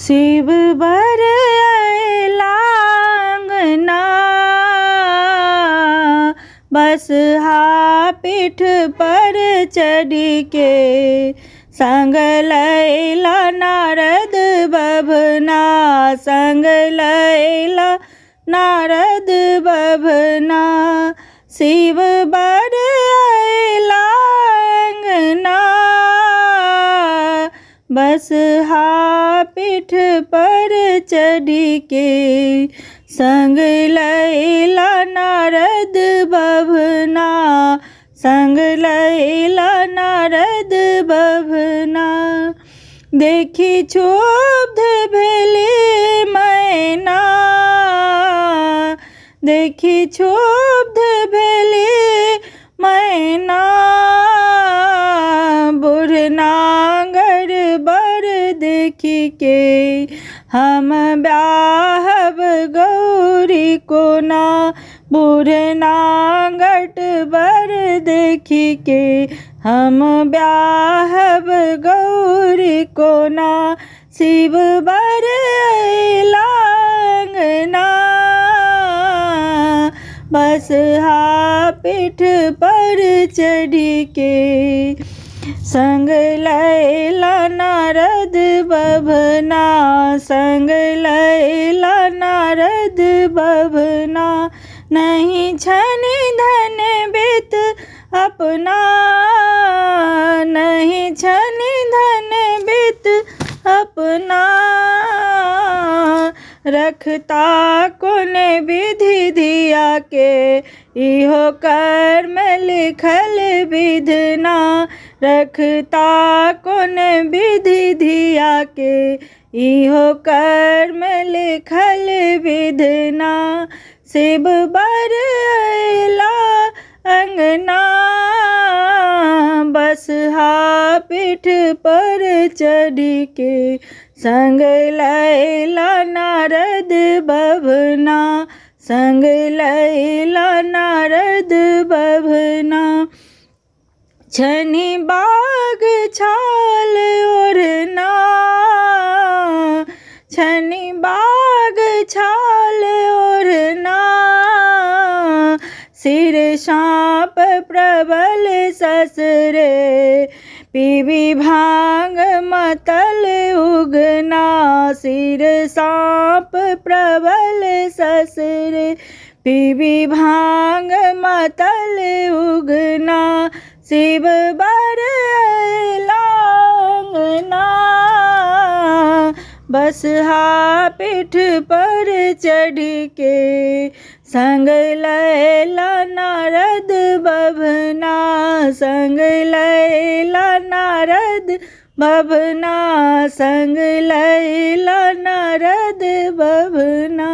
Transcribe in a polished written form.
शिव बर लांगना बस हा पीठ पर चढ़ के संग लैला नारद बभना संग लैला नारद बभना शिव बर लांगना बस हा पीठ पर चढ़ के संग लैला नारद बभना संग लैला नारद बभना देखी क्षुब्ध भेली मैना देखी क्षुब्ध भेली मैना बूढ़ नांगर बर देखी के हम ब्याहब गौरी को ना बूढ़ नांगट बर देखी के हम ब्याहब गौरी को ना शिव बर लांगना बस हा पीठ पर चढ़ के संग लैला नारद बभना संग लैला नारद बभना नहीं छनि धन बित अपना नहीं छनि धन बित अपना रखता कोन विधि धिया के इहो कर्म लिखल विधना रखता कोन विधि धिया के इहो कर्म लिखल विधना शिव बर अइला अंगना बस हा पीठ पर चढ़ के संग लैला नारद बभना संग लैला नारद बभना छनि बाग छाल ओढ़ना छनि बाग छाल ओढ़ना सिर साँप प्रबल ससरे पीबी भांग मतल उगना सिर साँप प्रबल ससरे पीबी भांग मतल उगना शिव बर लांगना बस हा पीठ पर चढ़ के संग लैला नारद बभना संग लैला नारद बभना संग लैला नारद बभना।